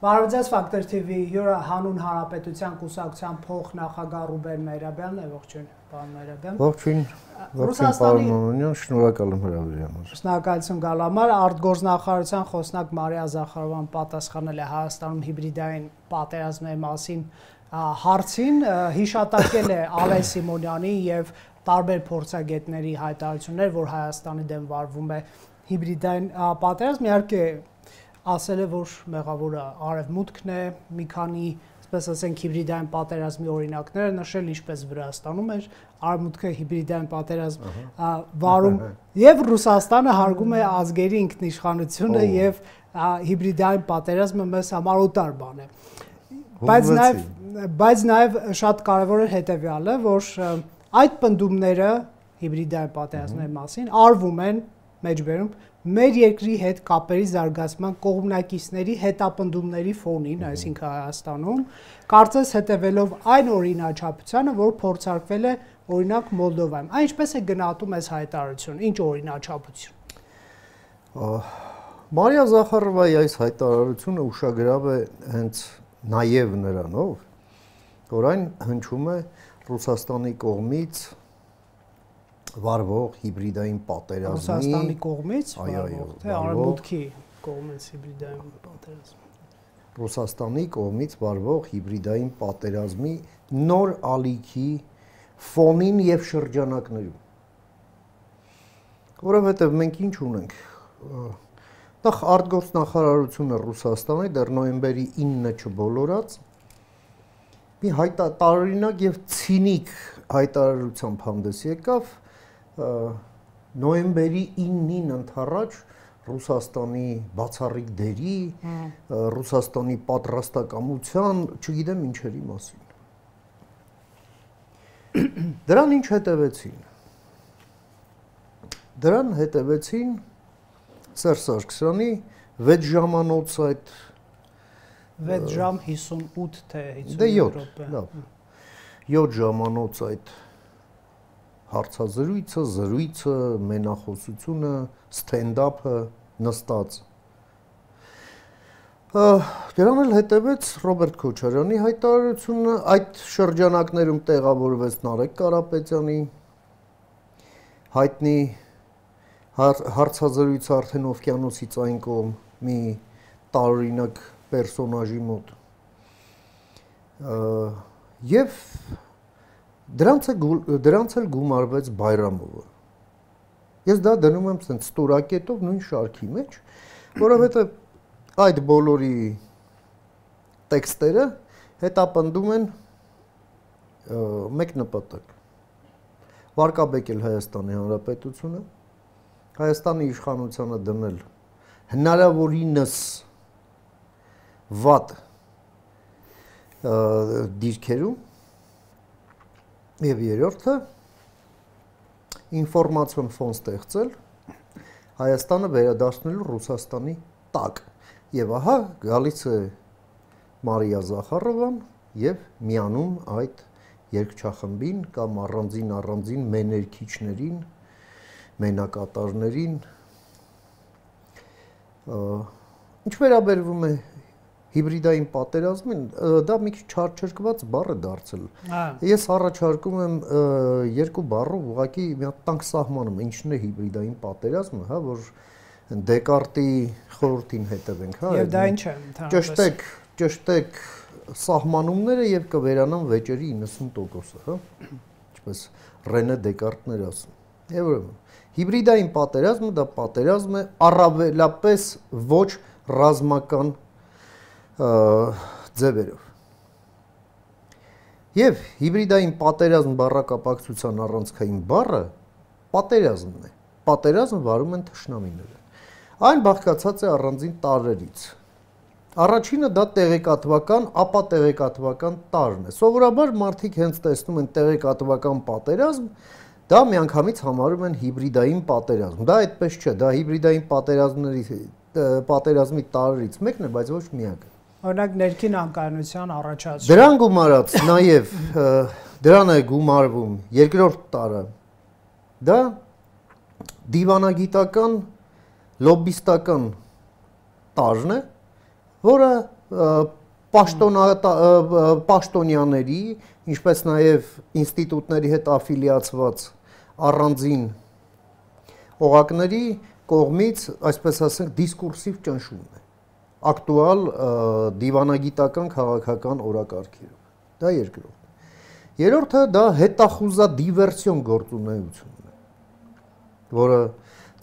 Բարոյցես Ֆակտոր TV հյուրը հանուն Հանրապետության կուսակցության փոխնախագահ Ռուբեն Մերաբյանն է, ողջույն, պարոն Մերաբյան։ Ողջույն, պարոն Մանոնյան, շնորհակալ եմ հրավերի համար։ Շնորհակալություն գալ համար, արտգործնախարարության խոսնակ Մարիա Զախարովան պատասխանել է Հայաստանում հիբրիդային պատերազմների մասին հարցին, հիշատակել է Ալեն Սիմոնյանի եւ տարբեր փորձագետների հայտարարություններ, որ Հայաստանի դեմ վարվում է հիբրիդային պատերազմ, իհարկե ասել է, որ մեղավորը արևմուտքն է, մի քանի, այսպես ասենք, հիբրիդային պատերազմի օրինակները նշել, ինչպես Վրաստանում էր, արևմուտքը հիբրիդային պատերազմ վարում եւ Ռուսաստանը հարգում է ազգերի ինքնիշխանությունը եւ հիբրիդային պատերազմը մեզ համար օտար բան է։ Բայց նաեւ շատ կարեւոր է հետեւյալը, որ այդ պնդումները հիբրիդային պատերազմների մասին արվում են մեջբերում մեր երկրի հետ կապերի զարգացման կողմնակիցների հետապնդումների ֆոնին, այսինքն Հայաստանում, կարծես հետևելով այն օրինաչափությանը, որ փորձարկվել է օրինակ Մոլդովայում։ Այն ինչպես է գնահատում այս հայտարարությունը, ինչ օրինաչափություն։ Մարիա Զախարովայի այս հայտարարությունը ուշագրավ է հենց նաև նրանով, որ այն հնչում է Ռուսաստանի կողմից վարվող հիբրիդային պատերազմի Ռուսաստանի կողմից վարվող, թե արևմուտքի կողմից հիբրիդային պատերազմ։ Ռուսաստանի կողմից վարվող հիբրիդային պատերազմի նոր ալիքի ֆոնին եւ շրջանակներում։ Որովհետեւ մենք ինչ ունենք։ Նախ արտգործնախարարությունը Ռուսաստանի դեռ նոյեմբերի 9-ը չբոլորած մի տարօրինակ եւ ցինիկ հայտարարությամբ հանդես եկավ նոյեմբերի 9-ին ընդառաջ Ռուսաստանի բացառիկ դերի, Ռուսաստանի պատրաստակամության, չգիտեմ ինչերի մասին։ Դրան ինչ հետևեցին։ Դրան հետևեցին Սերժ Սարգսյանի 6 ժամանոց այդ 6 ժամ 58 թե 50 րոպե։ Լավ։ 7 ժամանոց այդ հարցազրույցը, զրույցը, մենախոսությունը, ստենդափը նստած։ Դրան էլ հետևեց Ռոբերտ Քոչարյանի հայտարարությունը, այդ շրջանակներում տեղավորվեց Նարեկ Կարապետյանի հայտնի հարցազրույցը արդեն օվկիանոսից այն կողմ մի տարօրինակ պերսոնաժի մոտ։ Եվ դրանց էլ գումարվեց Բայրամովը։ Ես դա դնում եմ ցենց ստորակետով նույն շարքի մեջ, որովհետև այդ բոլորի տեքստերը հետապնդում են մեկ նպատակ։ Վարկաբեկել Հայաստանի Հանրապետությունը, Հայաստանի իշխանությանը դնել հնարավորինս վատ դիրքերում եւ երրորդը ինֆորմացիոն ֆոն ստեղծել Հայաստանը վերադարձնելու Ռուսաստանի տակ եւ ահա գալիս է Մարիա Զախարովան եւ միանում այդ երկչախմբին կամ առանձին մեներքիչներին մենակատարներին ինչ վերաբերվում է հիբրիդային պատերազմին, դա մի քիչ չարչարկված բառ է դարձել։ Ես առաջարկում եմ երկու բառով ուղղակի մի հատ տանկ սահմանում, ինչն է հիբրիդային պատերազմը, հա, որ Դեկարտի խորհրդին հետևենք, հա։ Եվ դա ինչ է, ընդհանրապես։ Ճշտեք սահմանումները եւ կվերանան վեճերի 90%-ը, հա։ Ինչպես Ռենե Դեկարտն էր ասում։ Եվ ուրեմն հիբրիդային պատերազմը դա պատերազմ է առավելապես ոչ ռազմական ձևերով։ Եվ հիբրիդային պատերազմ բառակապակցության առանցքային բառը պատերազմն է։ Պատերազմ վարում են թշնամիները։ Այն բաղկացած է առանձին տարրերից։ Առաջինը դա տեղեկատվական, ապա տեղեկատվական տարրն է։ Սովորաբար մարդիկ հենց տեսնում են տեղեկատվական պատերազմ, դա միանգամից համարում են հիբրիդային պատերազմ։ Դա այդպես չէ, դա հիբրիդային պատերազմի տարրերից մեկն է, բայց ոչ միակը։ Օրինակ ներքին անկայունության առաջացում։ Դրան գումարած նաև դրան է գումարվում երկրորդ տարը։ Դա դիվանագիտական լոբիստական տարրն է, որը պաշտոնյաների, ինչպես նաև ինստիտուտների հետ աֆիլիացված առանձին օղակների կողմից, այսպես ասենք, դիսկուրսիվ ճնշումն է ակտուալ դիվանագիտական քաղաքական օրակարգերով։ Դա երկրորդը։ Երրորդը դա հետախուզադիվերսիոն գործունեությունն է, որը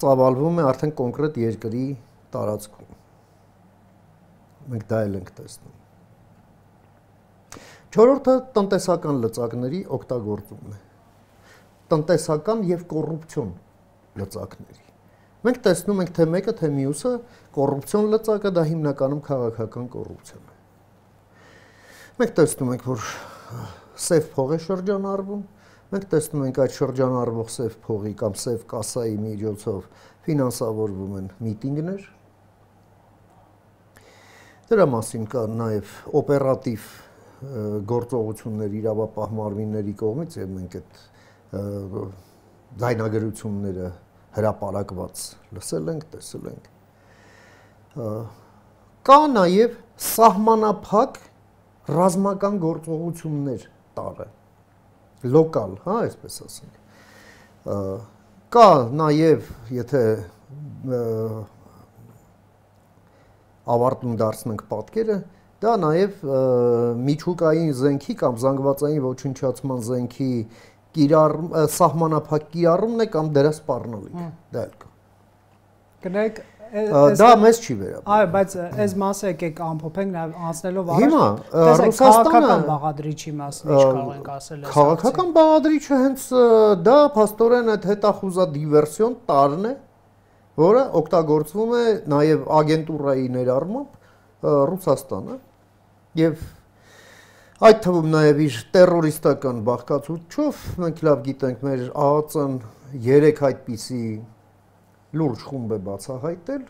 ծավալվում է արդեն կոնկրետ երկրի տարածքում։ Մենք դա էլ ենք տեսնում։ Չորրորդը տնտեսական լծակների օգտագործումն է։ Տնտեսական եւ կոռուպցիոն լծակների։ Մենք տեսնում ենք թե մեկը, թե մյուսը կոռուպցիոն լծակը դա հիմնականում քաղաքական կոռուպցիան է։ Մենք տեսնում ենք, որ սև փող է շրջանառվում, մենք տեսնում ենք այդ շրջանառվող սև փողի կամ սև կասայի միջոցով ֆինանսավորվում են միտինգներ։ Դրա մասին կա նաև օպերատիվ գործողություններ իրավապահ մարմինների կողմից եւ մենք այդ ձայնագրությունները հրապարակված լսել ենք, տեսել ենք։ Կա նաև սահմանափակ ռազմական գործողություններ տարը, լոկալ, հա, այսպես ասենք։ Կա նաև, եթե ավարտում դարձնենք պատկերը, դա նաև միջուկային զենքի կամ զանգվածային ոչնչացման զենքի սահմանափակ կիրառումն է կամ դրա սպառնալիք, դա էլ կա։ Գնայք դա մեզ չի վերաբերում։ Այո, բայց այս մասը եկեք ամփոփենք նաև անցնելով առաջ։ Հիմա Ռուսաստանը քաղաքական բաղադրիչի մասն ինչ կարող ենք ասել։ Քաղաքական բաղադրիչը հենց դա փաստորեն այդ հետախուզադիվերսիոն տարրն է, որը օգտագործվում է նաև ագենտուրայի ներառմամբ Ռուսաստանը եւ այդ թվում նաև իր տերորիստական բաղկացուցչով մենք լավ գիտենք մեր ԱԱԾ-ն 3 այդպիսի լուրջ խումբ է բացահայտել,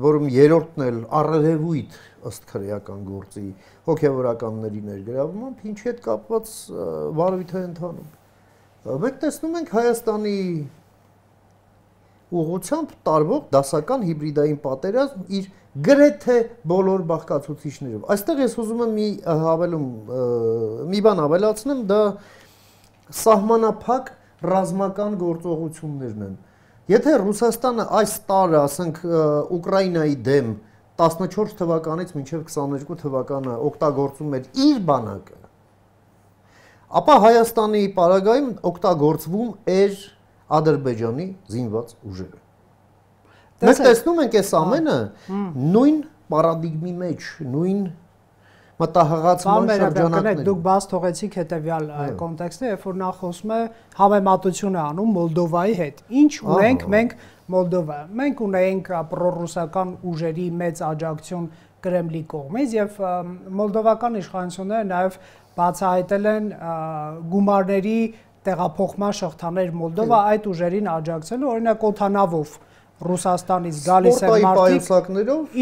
որում երրորդն էլ առերևույթ ըստ քրեական գործի հոգևորականների ներգրավմամբ, ինչի հետ կապված վարույթ է ընթանում։ Մենք տեսնում ենք Հայաստանի ուղղությամբ տարվող դասական հիբրիդային պատերազմ իր գրեթե բոլոր բաղկացուցիչներով։ Այստեղ ես ուզում եմ մի բան ավելացնեմ, դա սահմանափակ ռազմական գործողություններն են։ Եթե Ռուսաստանը այս տարը, ասենք, Ուկրաինայի դեմ 14 թվականից մինչև 22 թվականը օգտագործում էր իր բանակը, ապա Հայաստանի պարագայում օգտագործվում էր Ադրբեջանի զինված ուժերը։ Մենք տեսնում ենք այս ամենը նույն պարադիգմի մեջ, նույն մտահղացման շրջանակներում։ Դուք բաց թողեցիք հետևյալ կոնտեքստը, երբ որ նա խոսում է համեմատություն է անում Մոլդովայի հետ։ Ինչ ունենք մենք Մոլդովա։ Մենք ունենք պրոռուսական ուժերի մեծ աջակցություն Կրեմլի կողմից եւ մոլդովական իշխանությունները նաեւ բացահայտել են գումարների տեղափոխման շղթաներ Մոլդովա այդ ուժերին աջակցելու, օրինակ օթանավով Ռուսաստանից գալիս են մարդիկ,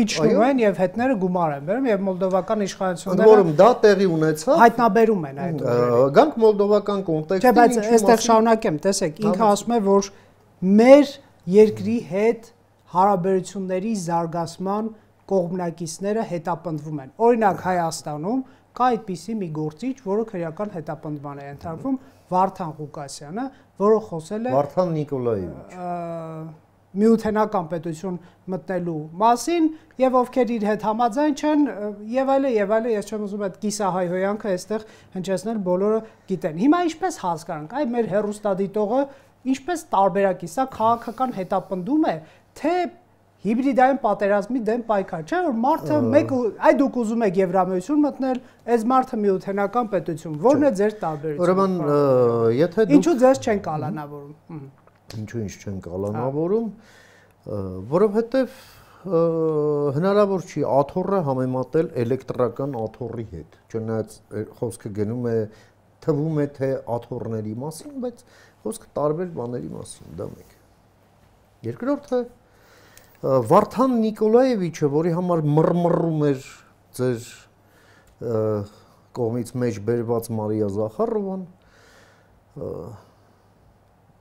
իջնում են եւ հետները գումար են բերում եւ մոլդովական իշխանությունները որում դա տեղի ունեցավ հայտնաբերում են այդ ուժերը։ Գանք մոլդովական կոնտեքստին, չէ, բայց այստեղ շարունակեմ, տեսեք, ինքը ասում է, որ մեր երկրի հետ հարաբերությունների զարգացման կողմնակիցները հետապնդվում են։ Օրինակ Հայաստանում կա այդպիսի մի գործիչ, որը քրեական հետապնդման է ենթարկվում, Վարդան Ղուկասյանը, որը խոսել է Վարդան Նիկոլաևիչ միութենական պետություն մտնելու մասին եւ ովքեր իր հետ համաձայն չեն եւ այլն, ես չեմ ուզում այդ կիսահայհոյանքը այստեղ հնչեցնել, բոլորը գիտեն։ Հիմա ինչպես հասկանանք, այ մեր հերոստադիտողը ինչպես տարբերակի, սա քաղաքական հետապնդում է, թե հիբրիդային պատերազմի դեմ պայքար, չէ՞ որ մարդը մեկ այ դուք ուզում եք Եվրամիություն մտնել, այս մարդը միութենական պետություն, ո՞րն է ձեր տարբերությունը։ Ուրեմն, եթե դուք ինչու ձեզ չեն կալանավորում։ Ինչու ինչ չեն կալանավորում, որովհետև հնարավոր չի աթոռը համեմատել էլեկտրական աթոռի հետ։ Չնայած խոսքը գնում է, թվում է թե աթոռների մասին, բայց խոսքը տարբեր բաների մասին, դա մեկ։ Երկրորդը Վարդան Նիկոլաևիչը, որի համար մռմռում էր ձեր կողմից մեջ բերված Մարիա Զախարովան,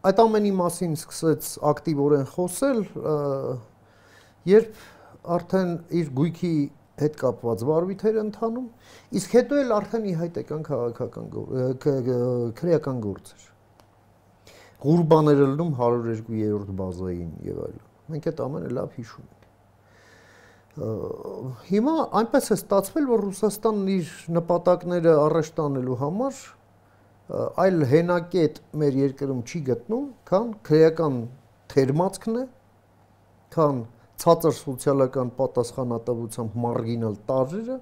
այդ ամենի մասին սկսեց ակտիվորեն խոսել, երբ արդեն իր գույքի հետ կապված վարույթեր ընթանում, իսկ հետո էլ արդեն ի հայտ եկան քաղաքական քրեական գործեր։ Ղուրբաները լնում 102-րդ բազային եւ այլն։ Մենք այդ ամենը լավ հիշում ենք։ Հիմա այնպես է ստացվել, որ Ռուսաստանն իր նպատակները առաջ տանելու համար այլ հենակետ մեր երկրում չի գտնում, քան քրեական թերմացքն է, քան ցածր սոցիալական պատասխանատվությամբ մարգինալ տարրերը,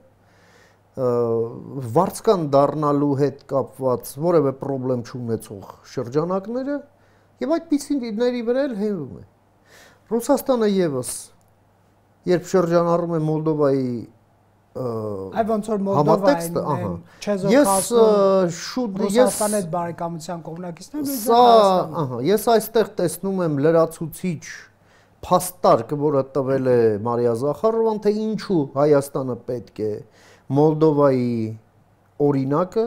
վարձկան դառնալու հետ կապված որևէ խնդրեմ չունեցող շրջանակները եւ այդպիսիների վրա էլ հենվում է։ Ռուսաստանը եւս երբ շրջանառում է Մոլդովայի ոնց որ Մոլդովային ես շուտ Ռուսաստանի հետ բարեկամության կողմնակիցներ ես այստեղ տեսնում եմ լրացուցիչ փաստարկ, որը տվել է Մարիա Զախարովան, թե ինչու Հայաստանը պետք է Մոլդովայի օրինակը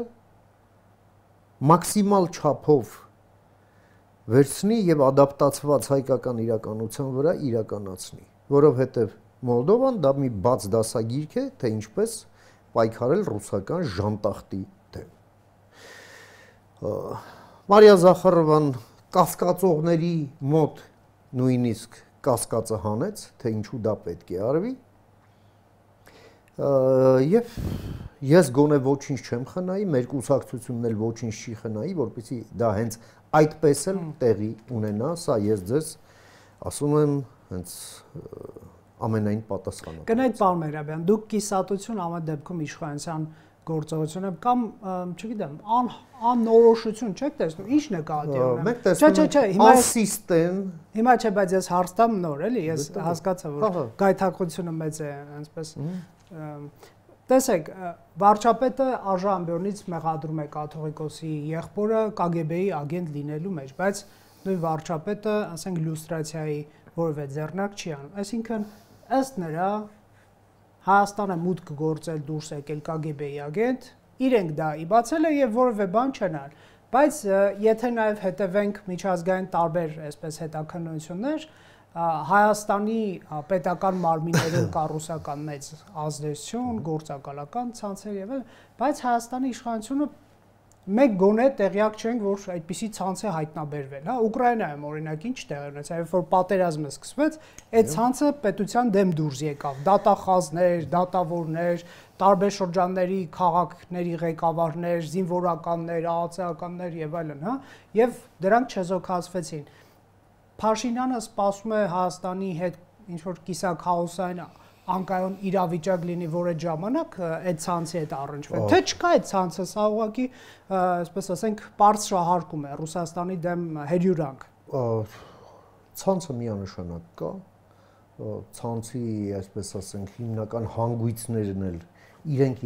մաքսիմալ չափով վերցնի եւ ադապտացված հայկական իրականության վրա իրականացնի, որովհետեւ Մոլդովան դա մի բաց դասագիրք է, թե ինչպես պայքարել ռուսական ժանտախտի դեմ։ Մարիա Զախարովան կասկածողների մոտ նույնիսկ կասկածը հանեց, թե ինչու դա պետք է արվի։ Եվ ես գոնե ոչինչ չեմ խնայի, մեր կուսակցությունն էլ ոչինչ չի խնայի, որպեսզի դա հենց այդպես էլ տեղի ունենա, սա ես ձեզ ասում եմ հենց ամենայն պատասխանատու։ Կնայդ պարոն Մերաբյան, դուք կիսատություն ամեն դեպքում իշխանության գործողությունը կամ, չգիտեմ, աննորոշություն չեք տեսնում, ի՞նչ նկատի ունեմ։ Մենք տեսնում ենք սիստեմ։ Հիմա չէ, բայց ես հարց տամ նոր, էլի, ես հասկացա, որ գայթակղությունը մեծ է, այնպես։ Տեսեք, վարչապետը Աժամբյոնից մեղադրում է կաթողիկոսի եղբորը KGB-ի ագենտ լինելու մեջ, բայց նույն վարչապետը, ասենք, լյուստրացիայի որևէ ձեռնակ չի անում։ Այսինքն, ըստ նրա Հայաստանը մուտք գործել դուրս եկել KGB-ի ագենտ, իրենք դա իբացել է եւ որևէ բան չեն արել։ Բայց եթե նաեւ հետևենք միջազգային տարբեր այսպես հետաքննություններ, Հայաստանի պետական մարմիններում կա ռուսական մեծ ազդեցություն, գործակալական ցանցեր եւ այլն, բայց Հայաստանի իշխանությունը մեկ գոնե տեղյակ չենք, որ այդպիսի ցանց է հայտնաբերվել, հա, Ուկրաինայում օրինակ ինչ տեղ ունեցավ, երբ որ պատերազմը սկսվեց, այդ ցանցը պետության դեմ դուրս եկավ, դատախազներ, դատավորներ, տարբեր շրջանների քաղաքների ղեկավարներ, զինվորականներ, ԱԱՑ-ականներ եւ այլն, հա, եւ դրանք չեզոքացվեցին։ Փաշինյանը սպասում է Հայաստանի հետ ինչ որ կիսաքաոսային անկայուն իրավիճակ լինի, որ այդ ժամանակ այդ ցանցի հետ առնչվեն։ Թե չկա այդ ցանցը, սա ուղղակի, այսպես ասենք, պարզ շահարկում է Ռուսաստանի դեմ հերյուրանք։ Ցանցը միանշանակ կա, ցանցի, այսպես ասենք, հիմնական հանգույցներն էլ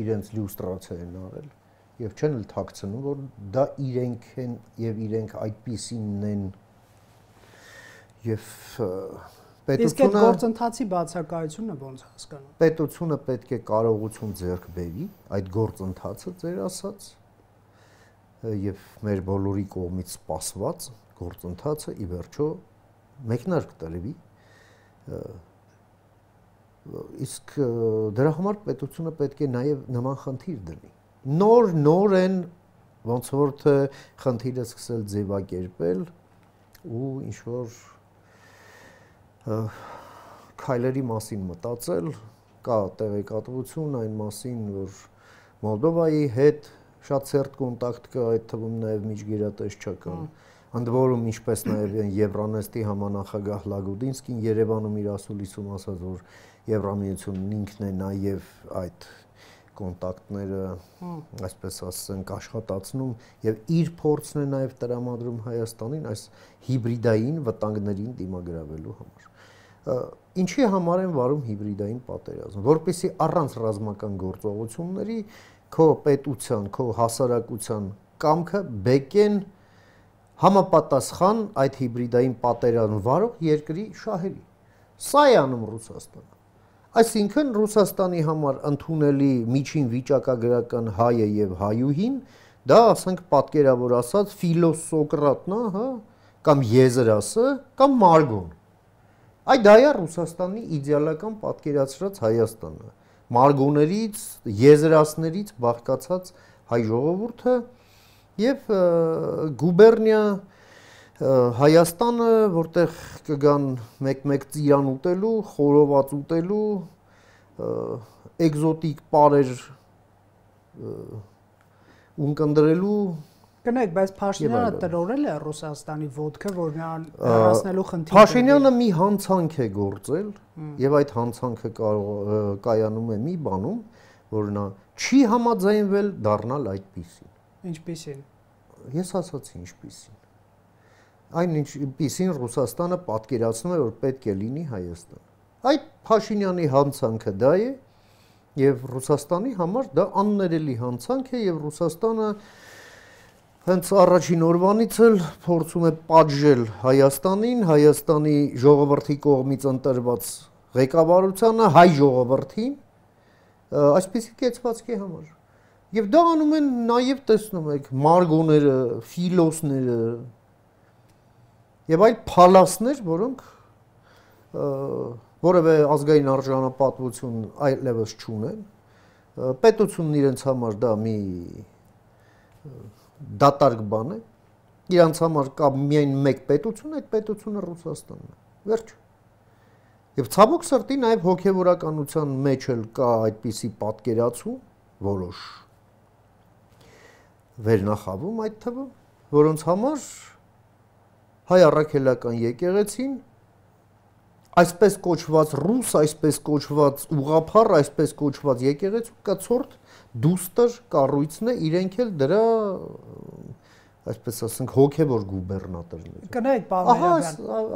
իրենց լյուստրացիա են արել եւ չեն էլ թաքցնում, որ դա իրենք են եւ իրենք այդպիսինն են եւ Իսկ այդ գործընթացի բացակայությունը ո՞նց հասկանում։ Պետությունը պետք է կարողություն ձեռք բերի այդ գործընթացը ձեր ասած եւ մեր բոլորի կողմից սպասված գործընթացը ի վերջո մեկնարկ տրվի իսկ դրա համար պետությունը պետք է նաեւ նման խնդիր դնի նոր են ոնց որ թե խնդիրը սկսել ձևակերպել ու ինչ որ քայլերի մասին մտածել, կա տեղեկատվություն այն մասին, որ Մոլդովայի հետ շատ ցերտ կոնտակտ կա, այդ թվում նաև միջգերատեսչական։ Ընդ որում ինչպես նաև Եվրանեստի համանախագահ Լագուդինսկին Երևանում իր ասուլիսում ասաց, որ Եվրամիությունն ինքն է նաև այդ կոնտակտները, այսպես ասենք, աշխատացնում եւ իր փորձն է նաև տրամադրում Հայաստանին այս հիբրիդային վտանգներին դիմագրավելու համար։ Ինչի համար են վարում հիբրիդային պատերազմ, որպեսզի առանց ռազմական գործողությունների քո պետության, քո հասարակության կամքը բեկեն համապատասխան այդ հիբրիդային պատերազմ վարող երկրի շահերի։ Սա է անում Ռուսաստանը։ Այսինքն Ռուսաստանի համար ընդունելի միջին վիճակագրական հայը եւ հայուհին, դա ասենք պատկերավոր ասած ֆիլոսոկրատն է, հա, կամ եզրասը, կամ մարգոն։ Այդ դա է Ռուսաստանի իդեալական պատկերացրած Հայաստանը։ մարգոներից, եզրասներից բաղկացած հայ ժողովուրդը եւ գուբերնիա Հայաստանը, որտեղ կգան մեկ-մեկ ծիրան ուտելու, խորոված ուտելու, էկզոտիկ պարեր ունկնդրելու Կնեք, բայց Փաշինյանը տրորել է Ռուսաստանի ոդկը, որ նրան հեռացնելու խնդիր։ Փաշինյանը մի հանցանք է գործել եւ այդ հանցանքը կայանում է մի բանում, որ նա չի համաձայնվել դառնալ այդպիսին։ Ինչպիսին։ Ես ասացի ինչպիսին։ Այն ինչպիսին Ռուսաստանը պատկերացնում է, որ պետք է լինի Հայաստան։ Այդ Փաշինյանի հանցանքը դա է եւ Ռուսաստանի համար դա աններելի հանցանք է եւ Ռուսաստանը հենց առաջին օրվանից էլ փորձում է պատժել Հայաստանին, Հայաստանի ժողովրդի կողմից ընտրված ղեկավարությանը, հայ ժողովրդին, այսպիսի կեցվածքի համար։ Եվ դա անում են նաև տեսնում եք մարգոները, ֆիլոսները եւ այլ փալասներ, որոնք որևէ ազգային արժանապատվություն այլևս չունեն։ Պետությունն իրենց համար դա մի դատարկ բան է, իրանց համար կա միայն մեկ պետություն, այդ պետությունը Ռուսաստանն է, վերջ։ Եվ ցավոք սրտի նաև հոգևորականության մեջ էլ կա այդպիսի պատկերացում, որոշ վերնախավում այդ թվում, որոնց համար հայ առաքելական եկեղեցին այսպես կոչված ռուս, այսպես կոչված ուղղափառ, այսպես կոչված եկեղեցու կցորդ դուստր կառույցն է, իրենք էլ դրա այսպես ասենք հոգևոր գուբերնատորներ։ Կնեք, պարոն,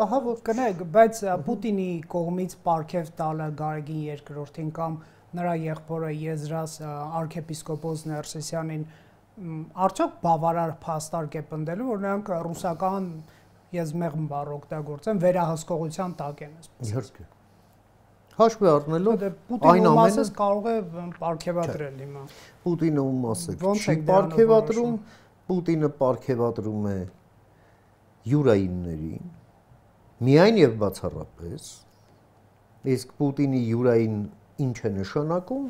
ահա որ կնեք, բայց Պուտինի կողմից պարգև տալը Գարեգին II-ին կամ նրա եղբորը Եզրաս arczepiskopos Ներսեսյանին արդյոք բավարար փաստարկ է պնդելու, որ նրանք ռուսական եզմեղմ բառ օգտագործեն, վերահսկողության տակ են, այսպես։ Իհարկե։ Հաշվի առնելով այն ամենը կարող է պարգևատրել հիմա։ Պուտինը ում մասը չի պարգևատրում, Պուտինը պարգևատրում է յուրայիններին, միայն եւ բացառապես, իսկ Պուտինի յուրային ինչ է նշանակում,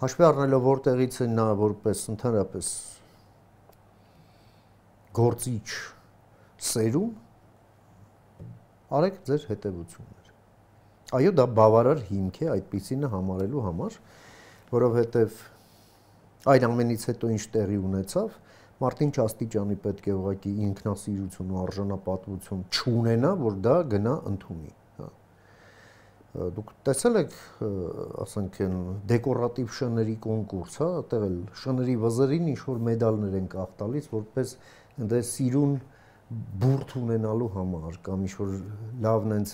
հաշվի առնելով որտեղից է նա որպես ընդհանրապես գործիչ սերում, արեք ձեր հետևություններ։ Այո, դա բավարար հիմք է այդպիսինը համարելու համար, որովհետև այն ամենից հետո ինչ տեղի ունեցավ, մարդին չաստիճանի պետք է ուղղակի ինքնասիրություն ու արժանապատվություն չունենա, որ դա գնա ընդունի։ Դուք տեսել եք, ասենք են դեկորատիվ շների կոնկուրս, հա, այդտեղ էլ շների վզերին ինչ որ մեդալներ են կախ տալիս, որպես ընդ սիրուն բուրդ ունենալու համար կամ ինչ որ լավն են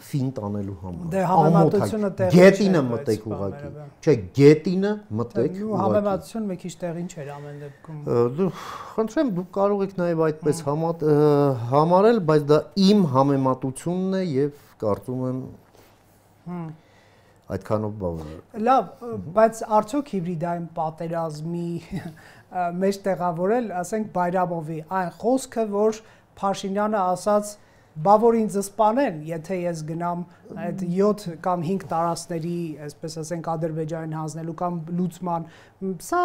ֆինտ անելու համար։ Դե համեմատությունը տեղի գետինը մտեք ուղղակի։ Չէ, գետինը մտեք ուղղակի։ Համեմատությունը մի քիչ տեղին չէր ամեն դեպքում։ Դու խնդրեմ, դուք կարող եք նաև այդպես համարել, բայց դա իմ համեմատությունն է եւ կարծում եմ այդքանով բավարար։ Լավ, բայց արդյոք հիբրիդային պատերազմի մեջ տեղավորել, ասենք Բայրամովի այն խոսքը, որ Փաշինյանը ասաց բա որ ինձ սպանեն, եթե ես գնամ այդ 7 կամ 5 տարածքների, այսպես ասենք Ադրբեջանին հանձնելու կամ լուծման, սա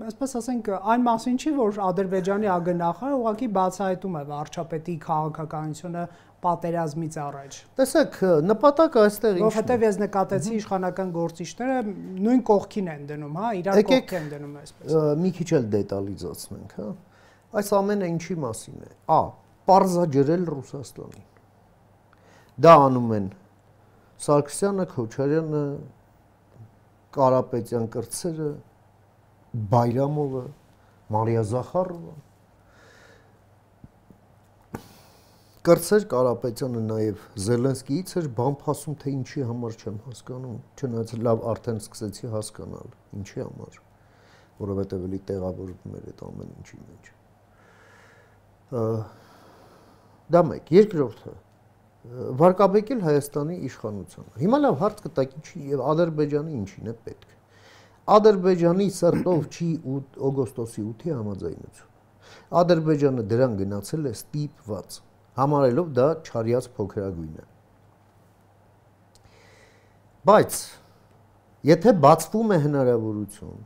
այսպես ասենք այն մասին չի, որ Ադրբեջանի ԱԳ-նախարարը ուղղակի բացահայտում է վարչապետի քաղաքականությունը պատերազմից առաջ։ Տեսեք, նպատակը այստեղ ինչն է։ Որովհետև ես նկատեցի իշխանական գործիչները նույն կողքին են դնում, հա, իրար կողքին են դնում այսպես։ Մի քիչ էլ դետալիզացնենք, հա։ Այս ամենը ինչի մասին է։ Ա. Պարզաջրել Ռուսաստանին։ Դա անում են Սարգսյանը, Քոչարյանը, Կարապետյան կրտսերը, Բայրամովը, Մարիա Զախարովը։ Կրտսեր Կարապետյանը նաև Զելենսկիից էր բամփասում, թե ինչի համար չեմ հասկանում, չնայած լավ արդեն սկսեցի հասկանալ, ինչի համար, որովհետև էլի տեղավորվում էր այդ ամեն ինչի մեջ։ Դա մեկ, երկրորդը վարկաբեկել Հայաստանի իշխանությանը։ Հիմա լավ հարց կտակ ինչի եւ Ադրբեջանի ինչին է պետք։ Ադրբեջանի սրտով չի օգոստոսի 8-ի համաձայնություն։ Ադրբեջանը դրան գնացել է ստիպված, համարելով դա չարյաց փոքրագույն է։ Բայց եթե բացվում է հնարավորություն,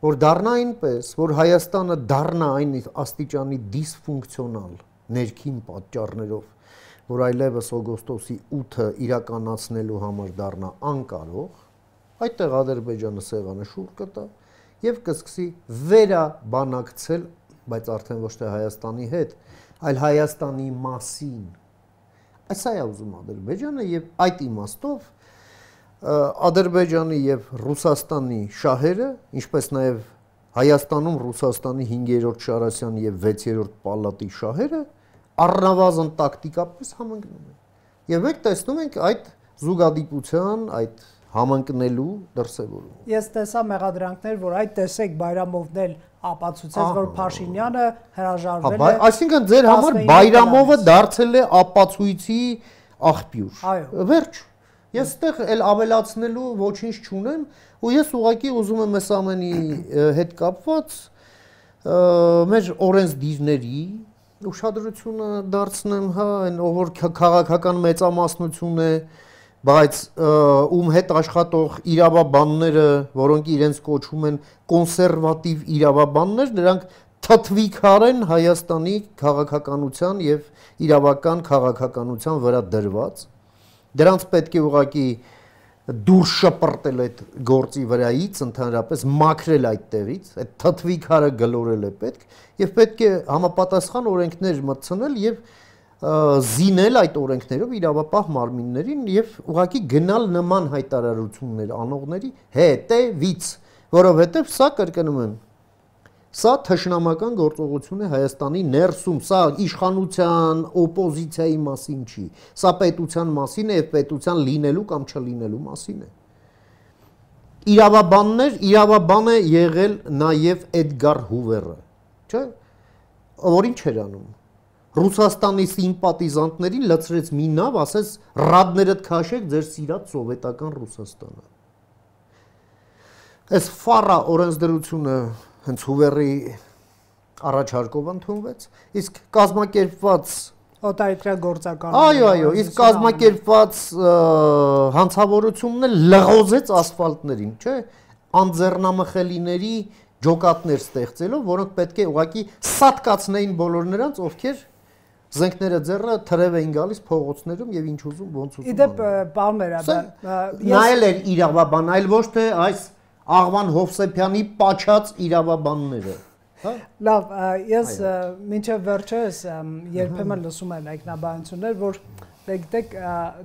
որ դառնա այնպես, որ Հայաստանը դառնա այն աստիճանի դիսֆունկցիոնալ ներքին պատճառներով, որ այլևս օգոստոսի 8-ը իրականացնելու համար դառնա անկարող, այդտեղ Ադրբեջանը սեղանը շուռ կտա եւ կսկսի վերաբանակցել, բայց արդեն ոչ թե Հայաստանի հետ, այլ Հայաստանի մասին։ Այսա է ուզում Ադրբեջանը եւ այդ իմաստով Ադրբեջանի եւ Ռուսաստանի շահերը, ինչպես նաեւ Հայաստանում Ռուսաստանի 5-րդ Շարասյանի եւ 6-րդ պալատի շահերը առնվազն տակտիկապես համընկնում են։ Եվ մենք տեսնում ենք այդ զուգադիպության, այդ համընկնելու դրսևորումը։ Ես տեսա մեղադրանքներ, որ այդ տեսեք Բայրամովն էլ ապացուցեց, որ Փաշինյանը հրաժարվել է։ Այսինքն ձեր համար Բայրամովը դարձել է ապացույցի աղբյուր։ Վերջ։ Ես այդտեղ էլ ավելացնելու ոչինչ չունեմ, ու ես ուղղակի ուզում եմ այս ամենի հետ կապված մեր օրենսդիրների ուշադրությունը դարձնեմ, հա, այն ով որ քաղաքական մեծամասնություն է, բայց ում հետ աշխատող իրավաբանները, որոնք իրենց կոչում են կոնսերվատիվ իրավաբաններ, նրանք թթվիկար են Հայաստանի քաղաքականության եւ իրավական քաղաքականության վրա դրված։ Դրանց պետք է ուղղակի դուրս շպրտել այդ գործի վրայից, ընդհանրապես մաքրել այդտեղից, այդ թթվիկարը գլորել է պետք եւ պետք է համապատասխան օրենքներ մտցնել եւ զինել այդ օրենքներով իրավապահ մարմիններին եւ ուղղակի գնալ նման հայտարարություններ անողների հետևից, որովհետեւ սա կրկնում եմ, սա թշնամական գործողություն է Հայաստանի ներսում, սա իշխանության, օպոզիցիայի մասին չի, սա պետության մասին է եւ պետության լինելու կամ չլինելու մասին է։ Իրավաբան է եղել նաեւ Էդգար Հուվերը, չէ՞, որին չէր անում։ Ռուսաստանի սիմպատիզանտներին լցրեց մի նավ, ասեց ռադներդ քաշեք ձեր սիրած սովետական Ռուսաստանը։ Այս ֆարա օրենսդրությունը հենց Հուվերի առաջարկով ընդունվեց, իսկ կազմակերպված օտարերկրյա գործական։ Այո, իսկ կազմակերպված հանցավորությունն էլ լղոզեց ասֆալտներին, չէ՞, անձեռնամխելիների ջոկատներ ստեղծելով, որոնք պետք է ուղղակի սատկացնեին բոլոր նրանց, ովքեր զենքները ձեռը թրև էին գալիս փողոցներում եւ ինչ ուզում ոնց ուզում։ Իդեպ պարոն Մերաբյան, նայել էր իրավաբան, այլ ոչ թե այս Աղվան Հովսեփյանի պաչած իրավաբանները, հա։ Լավ, ես մինչև վերջերս երբեմն լսում եմ մեկնաբանություններ, որ գիտեք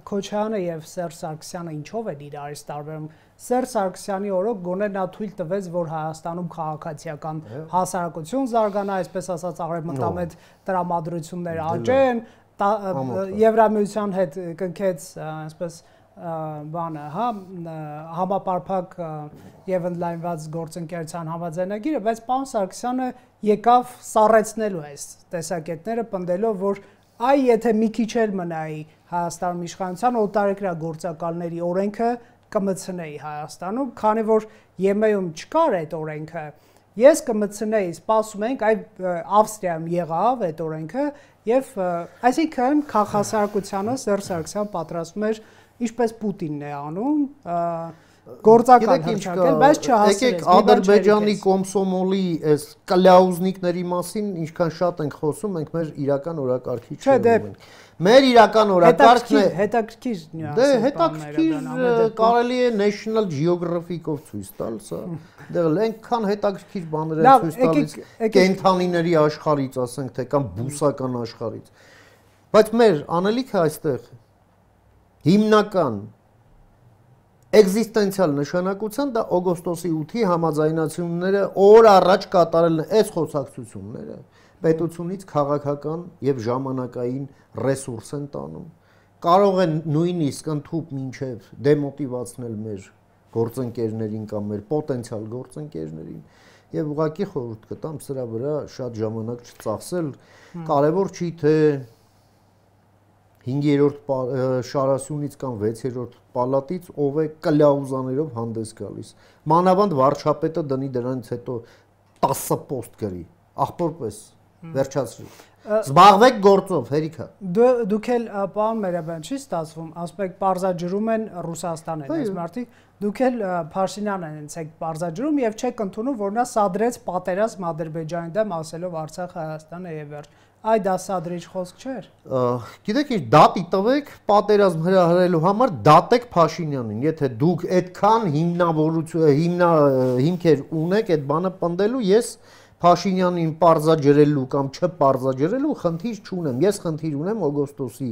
Քոչարյանը եւ Սերժ Սարգսյանը ինչով են իրարից տարբերում։ Սերժ Սարգսյանի օրոք գոնե նա թույլ տվեց, որ Հայաստանում քաղաքացիական հասարակություն զարգանա, այսպես ասած արևմտամետ տրամադրություններ աճեն, Եվրամիության հետ կնքեց այսպես բանը, հա, համապարփակ եւ ընդլայնված գործընկերության համաձայնագիրը, բայց պարոն Սարգսյանը եկավ սառեցնելու այս տեսակետները, պնդելով, որ այ եթե մի քիչ էլ մնայի Հայաստանում իշխանության օտարերկրյա գործակալների օրենքը կմցնեի Հայաստանում, քանի որ ԵՄ-ում չկար այդ օրենքը, ես կմցնեի, սպասում ենք, այ Ավստրիայում եղավ այդ օրենքը եւ այսինքն քաղաքասարակությանը Սերժ Սարգսյան պատրաստում էր ինչպես Պուտինն է անում, գործական հրճակել, բայց չհասցրեց։ Եկեք Ադրբեջանի կոմսոմոլի այս կլաուզնիկների մասին ինչքան շատ ենք խոսում, մենք մեր իրական օրակարգի չունենք։ Մեր իրական օրակարգն է հետաքրքիր նյուանս։ Դե հետաքրքիր կարելի է National Geographic-ով ցույց տալ, սա։ Դեռ այնքան հետաքրքիր բաներ են ցույց տալիս կենթանիների աշխարհից, ասենք թե կամ բուսական աշխարհից։ Բայց մեր անելիքը այստեղ հիմնական էգզիստենցիալ նշանակության դա օգոստոսի 8-ի համաձայնությունները օր առաջ կատարելն է, այս խոսակցությունները պետությունից քաղաքական եւ ժամանակային ռեսուրս են տանում, կարող են նույնիսկ ընդհուպ մինչեւ դեմոտիվացնել մեր գործընկերներին կամ մեր պոտենցիալ գործընկերներին եւ ուղղակի խորհուրդ կտամ սրա վրա շատ ժամանակ չծախսել, կարեւոր չի թե 5-րդ շարասյունից կամ 6-րդ պալատից ով է կլաուզաներով հանդես գալիս։ Մանավանդ վարչապետը դնի դրանից հետո 10 պոստ գրի, ախպորպես Վերջացրի։ Զբաղվեք գործով, հերիքա։ Դուք էլ պարոն Մերաբյան չի ստացվում, ասում եք պարզաջրում են Ռուսաստանն այս մարդիկ, դուք էլ Փաշինյանն են եք պարզաջրում եւ չեք ընդունում, որ նա սադրեց պատերազմ Ադրբեջանի դեմ, ասելով Արցախ Հայաստանը եւ վերջ։ Այդ սադրիչ խոսք չէր։ Գիտեք, ինչ դատի տվեք պատերազմ հրահրելու համար, դատեք Փաշինյանին։ Եթե դուք այդքան հիմքեր ունեք այդ բանը պնդելու, ես Փաշինյանին պարզաջրելու կամ չպարզաջրելու խնդիր չունեմ։ Ես խնդիր ունեմ օգոստոսի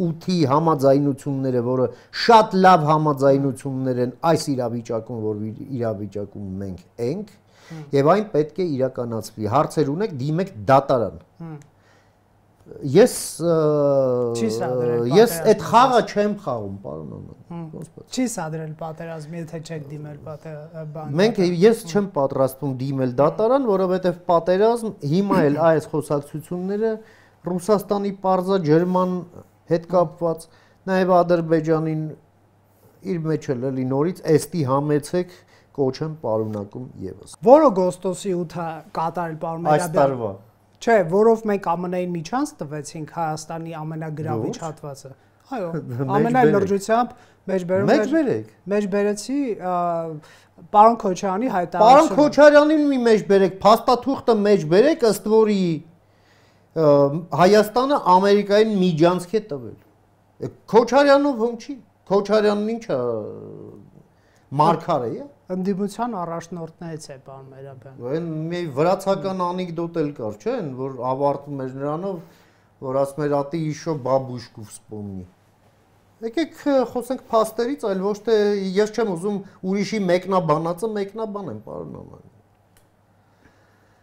8-ի համաձայնությունները, որը շատ լավ համաձայնություններ են այս իրավիճակում, որ իրավիճակում մենք ենք, եւ այն պետք է իրականացվի։ Հարցեր ունեք, դիմեք դատարան։ Ես այդ խաղը չեմ խաղում, պարոն Աման։ Չի սադրել պատերազմ, եթե չեք դիմել պատերազմ։ Մենք ես չեմ պատրաստվում դիմել դատարան, որովհետև պատերազմ հիմա էլ այս խոսակցությունները Ռուսաստանի պարզաջրման հետ կապված, նաև Ադրբեջանին իր մեջ էլ էլի նորից էստի համեցեք կոչ եմ պարունակում եւս։ Որ օգոստոսի 8-ը կատարել պարոն Մերաբյան։ Այս տարվա Չէ, որով մենք ԱՄՆ-ին միջանց տվեցինք Հայաստանի ամենագրավիչ հատվածը։ Այո, ամենայն լրջությամբ մեջ բերեցի պարոն Քոչարյանի հայտարարությունը։ Պարոն Քոչարյանին մի մեջ բերեք, փաստաթուղթը մեջ բերեք, ըստ որի Հայաստանը Ամերիկային միջանցք է տվել։ Քոչարյանով ոնց չի։ Քոչարյանն ինչ է մարգար է։ Ընդդիմության առաջնորդներից է պարոն Մերաբյան։ Այն մի վրացական անեկդոտ էլ կար, չէ՞, որ ավարտում էր նրանով, որ ասում էր «Ատի իշո բաբուշկու վսպոմնի»։ Եկեք խոսենք փաստերից, այլ ոչ թե ես չեմ ուզում ուրիշի մեկնաբանածը մեկնաբանեմ, պարոն Աման։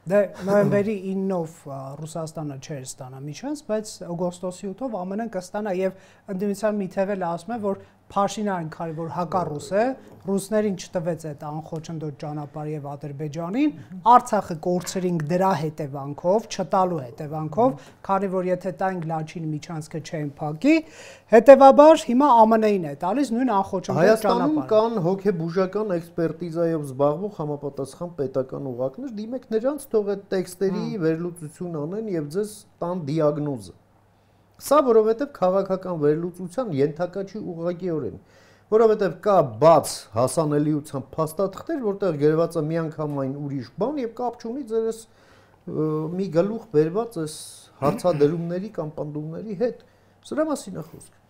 Դե նոյեմբերի 9-ով Ռուսաստանը չէր ստանա միջանց, բայց օգոստոսի 8-ով ԱՄՆ-ն կստանա եւ ընդդիմության մի թեվ էլ ասում է, որ Փաշինյանն քանի որ հակառուս է, ռուսներին չտվեց այդ անխոչնդոտ ճանապարհ եւ Ադրբեջանին, Արցախը կորցրինք դրա հետևանքով, չտալու հետևանքով, քանի որ եթե տայինք Լաչին միջանցքը չեն փակի, հետեւաբար հիմա ԱՄՆ-ին է տալիս նույն անխոչնդոտ ճանապարհը։ Հայաստանում կան հոգեբուժական էքսպերտիզայով զբաղվող համապատասխան պետական ուղղակներ, դիմեք նրանց, թող այդ տեքստերի վերլուծություն անեն եւ ձեզ տան դիագնոզը։ Սա որովհետև քաղաքական վերլուծության ենթակա չի ուղղակիորեն, որովհետև կա բաց հասանելիությամբ փաստաթղթեր, որտեղ գրված է միանգամայն ուրիշ բան եւ կապ չունի ձերս մի գլուխ բերված այս հարցադրումների կամ պնդումների հետ։ Սրա մասին է խոսքը։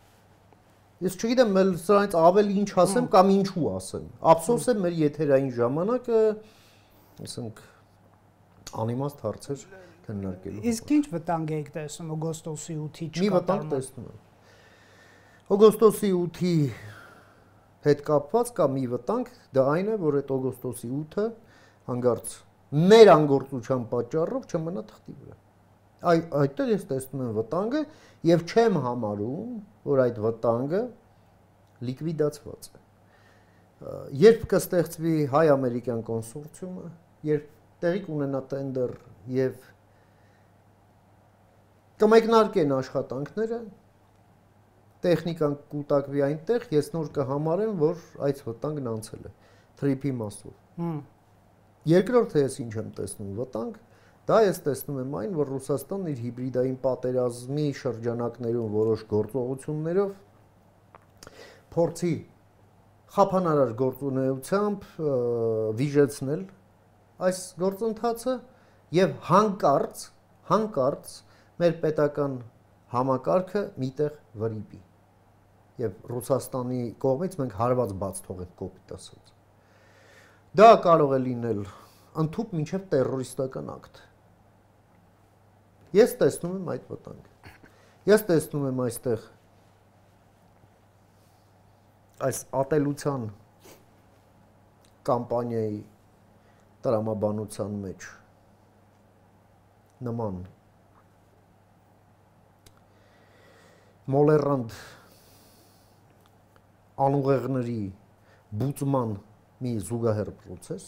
Ես չգիտեմ, սրանից ավելի ինչ ասեմ կամ ինչու ասեմ։ Ափսոս է մեր եթերային ժամանակը, ասենք անիմաստ հարցեր քննարկելու։ Իսկ ինչ վտանգ եք տեսնում օգոստոսի 8-ի չկատարման։ Մի վտանգ տեսնում եմ։ Օգոստոսի 8-ի հետ կապված կա մի վտանգ, դա այն է, որ այդ օգոստոսի 8-ը հանգարց մեր անգործության պատճառով չմնա թղթի վրա։ Այդտեղ ես տեսնում եմ վտանգը եւ չեմ համարում, որ այդ վտանգը լիկվիդացված է։ Երբ կստեղծվի հայ-ամերիկյան կոնսորցիումը, երբ տեղի կունենա տենդեր եւ կմեկնարկեն աշխատանքները, տեխնիկան կուտակվի այնտեղ, ես նոր կհամարեմ, որ այդ վտանգն անցել է թրիփի մասով։ Երկրորդը ես ինչ եմ տեսնում վտանգ, դա ես տեսնում եմ այն, որ Ռուսաստանն իր հիբրիդային պատերազմի շրջանակներում որոշ գործողություններով փորձի խափանարար գործունեությամբ վիժեցնել այս գործընթացը եւ հանկարծ մեր պետական համակարգը միտեղ վրիպի եւ Ռուսաստանի կողմից մենք հարված բաց թողենք կոպիտ ասած։ Դա կարող է լինել ընդհուպ մինչև տերորիստական ակտ։ Ես տեսնում եմ այդ վտանգը։ Ես տեսնում եմ այստեղ այս ատելության կամպանիայի տրամաբանության մեջ նման մոլերանտ անուղեղների բուծման մի զուգահեռ process,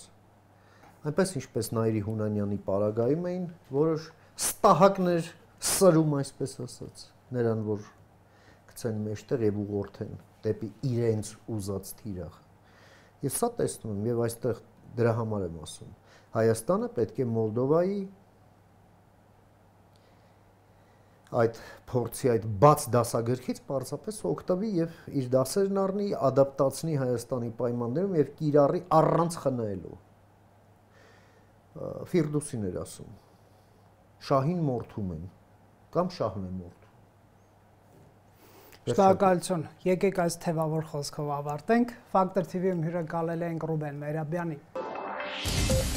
այնպես ինչպես Նայիրի Հունանյանի պարագայում էին որոշ ստահակներ սրում, այսպես ասած, նրան որ գցեն մեջտեղ եւ ուղղորդեն դեպի իրենց ուզած թիրախ։ Ես սա տեսնում եմ եւ այստեղ դրա համար եմ ասում։ Հայաստանը պետք է Մոլդովայի այդ փորձի այդ բաց դասագրքից պարզապես օգտվի եւ իր դասերն առնի, ադապտացնի Հայաստանի պայմաններում եւ կիրառի առանց խնայելու։ Ֆիրդուսին էր ասում. շահին մորթում են կամ շահն է մորթում։ Շնորհակալություն։ Եկեք այս թևավոր խոսքով ավարտենք։ Factor TV-ում հյուրընկալել ենք Ռուբեն Մերաբյանին։